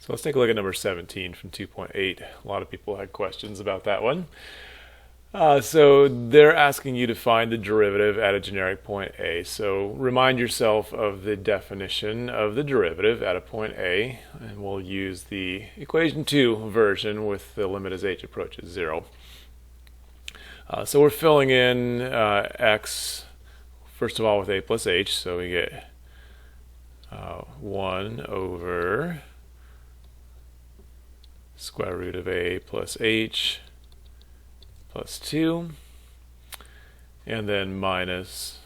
So let's take a look at number 17 from 2.8. A lot of people had questions about that one. So they're asking you to find the derivative at a generic point A. So remind yourself of the definition of the derivative at a point A, and we'll use the equation 2 version with the limit as h approaches 0. So we're filling in x, first of all, with a plus h, so we get 1 over square root of a plus h plus 2, and then minus,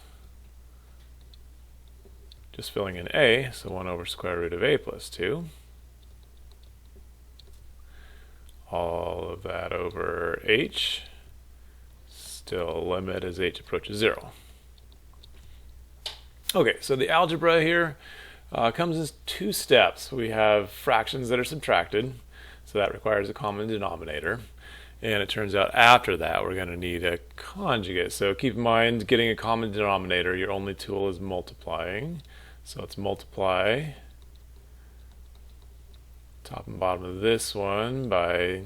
just filling in a, so 1 over square root of a plus 2, all of that over h, still limit as h approaches 0. Okay, so the algebra here comes in 2 steps. We have fractions that are subtracted, so that requires a common denominator. And it turns out after that we're going to need a conjugate. So keep in mind, getting a common denominator, your only tool is multiplying. So let's multiply top and bottom of this one by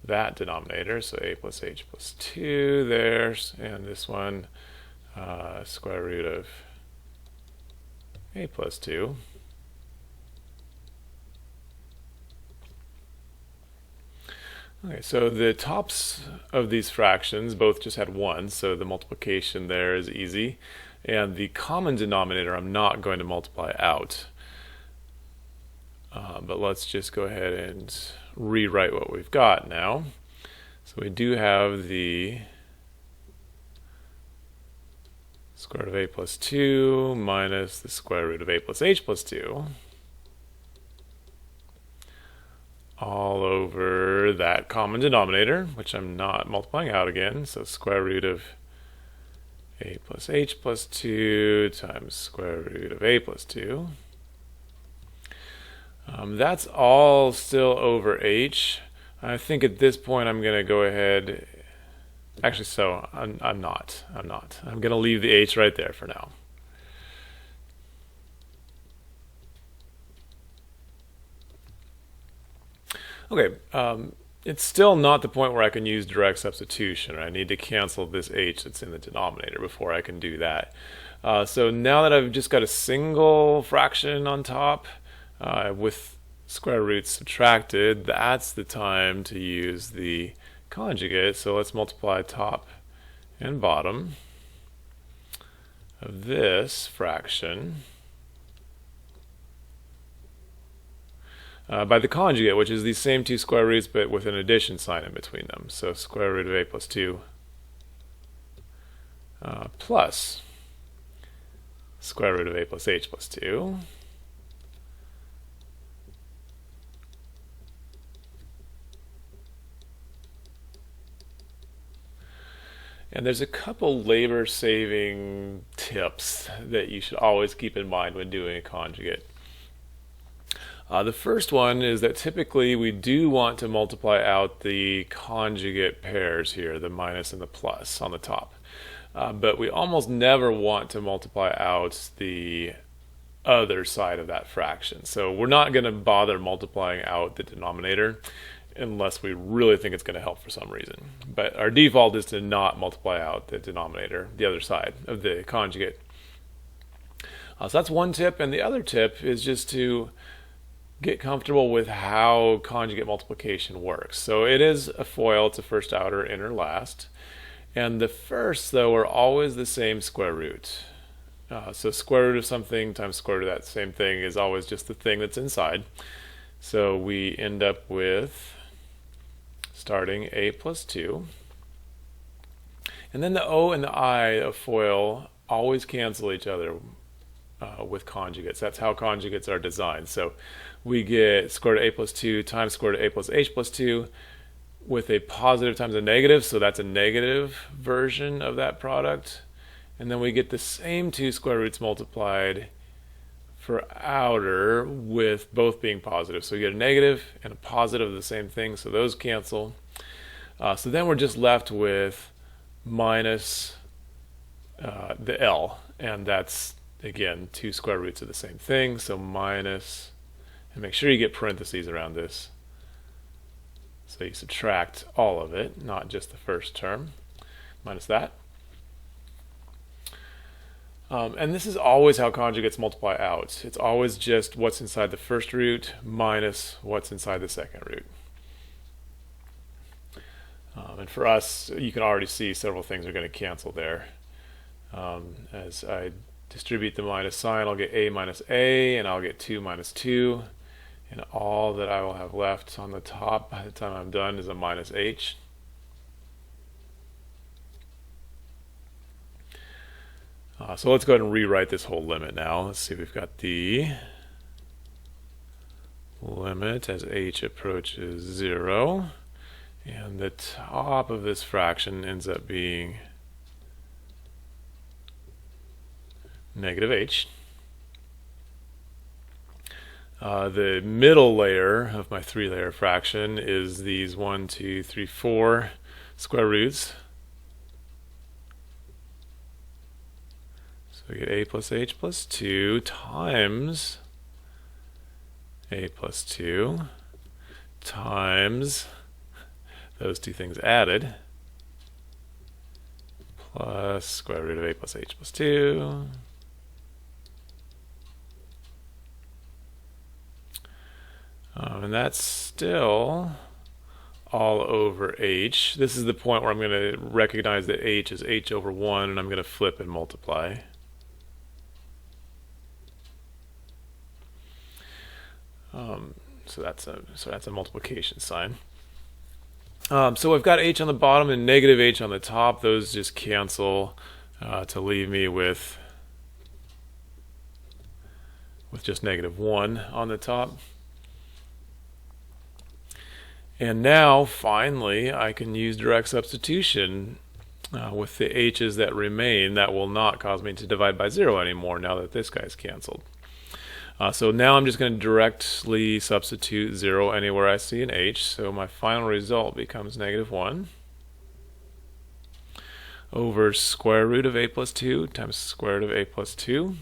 that denominator. So a plus h plus 2 there, and this one square root of a plus 2. Okay, so the tops of these fractions both just had 1, so the multiplication there is easy. And the common denominator I'm not going to multiply out. But let's just go ahead and rewrite what we've got now. So we do have the square root of a plus 2 minus the square root of a plus h plus 2. All over that common denominator, which I'm not multiplying out again. So square root of a plus h plus 2 times square root of a plus 2. That's all still over h. I think at this point I'm going to go ahead. Actually, so I'm not. I'm going to leave the h right there for now. Okay, it's still not the point where I can use direct substitution. I need to cancel this h that's in the denominator before I can do that. So now that I've just got a single fraction on top with square roots subtracted, that's the time to use the conjugate. So let's multiply top and bottom of this fraction by the conjugate, which is these same 2 square roots but with an addition sign in between them. So square root of a plus 2 plus square root of a plus h plus 2. And there's a couple labor-saving tips that you should always keep in mind when doing a conjugate. The first one is that typically we do want to multiply out the conjugate pairs here, the minus and the plus on the top. But we almost never want to multiply out the other side of that fraction. So we're not going to bother multiplying out the denominator unless we really think it's going to help for some reason. But our default is to not multiply out the denominator, the other side of the conjugate. So that's one tip. And the other tip is just to get comfortable with how conjugate multiplication works. So it is a FOIL, it's a first, outer, inner, last. And the first, though, are always the same square root. So square root of something times square root of that same thing is always just the thing that's inside. So we end up with starting a plus 2. And then the o and the I of FOIL always cancel each other with conjugates. That's how conjugates are designed. So we get square root of a plus 2 times square root of a plus h plus 2 with a positive times a negative, so that's a negative version of that product. And then we get the same 2 square roots multiplied for outer with both being positive. So you get a negative and a positive of the same thing, so those cancel. So then we're just left with minus the L, and that's, again, 2 square roots of the same thing, so minus And make sure you get parentheses around this. So you subtract all of it, not just the first term, minus that. And this is always how conjugates multiply out. It's always just what's inside the first root minus what's inside the second root. And for us, you can already see several things are going to cancel there. As I distribute the minus sign, I'll get a minus a, and I'll get 2 minus 2. And all that I will have left on the top by the time I'm done is a minus h. So let's go ahead and rewrite this whole limit now. Let's see, we've got the limit as h approaches 0. And the top of this fraction ends up being negative h. The middle layer of my 3-layer fraction is these 1, 2, 3, 4 square roots. So we get a plus h plus 2 times a plus 2 times those two things added plus square root of a plus h plus 2. And that's still all over h. This is the point where I'm going to recognize that h is h over 1, and I'm going to flip and multiply. So that's a multiplication sign. So I've got h on the bottom and negative h on the top. Those just cancel to leave me with just negative 1 on the top. And now, finally, I can use direct substitution with the h's that remain. That will not cause me to divide by 0 anymore now that this guy's canceled. So now I'm just going to directly substitute 0 anywhere I see an h. So my final result becomes negative 1 over square root of a plus 2 times square root of a plus 2,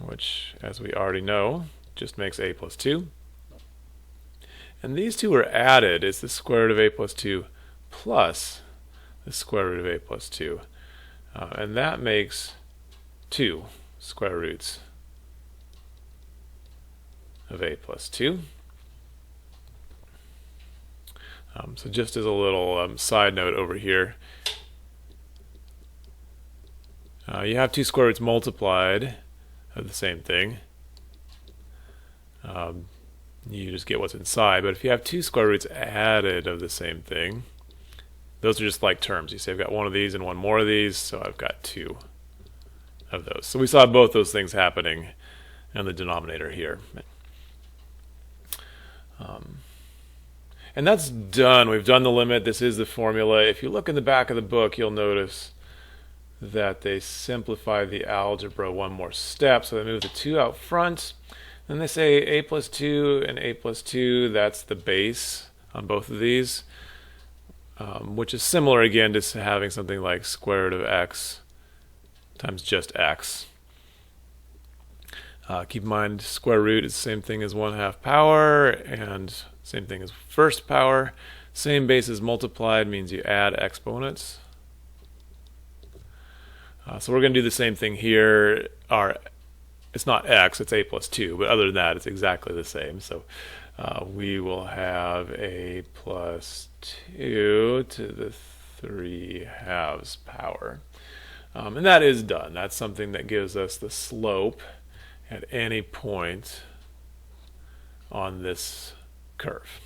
which, as we already know, just makes a plus 2. And these two are added. It's the square root of a plus 2 plus the square root of a plus 2. And that makes 2 square roots of a plus 2. So just as a little side note over here, you have 2 square roots multiplied of the same thing. You just get what's inside. But if you have 2 square roots added of the same thing, those are just like terms. You say I've got one of these and one more of these, so I've got 2 of those. So we saw both those things happening in the denominator here. And that's done. We've done the limit. This is the formula. If you look in the back of the book, you'll notice that they simplify the algebra one more step. So they move the 2 out front. Then they say a plus 2 and a plus 2. That's the base on both of these, which is similar again to having something like square root of x times just x. Keep in mind, square root is the same thing as 1/2 power, and same thing as first power. Same base as multiplied means you add exponents. So we're going to do the same thing here. It's not x, it's a plus 2, but other than that, it's exactly the same. So we will have a plus 2 to the 3/2 power. And that is done. That's something that gives us the slope at any point on this curve.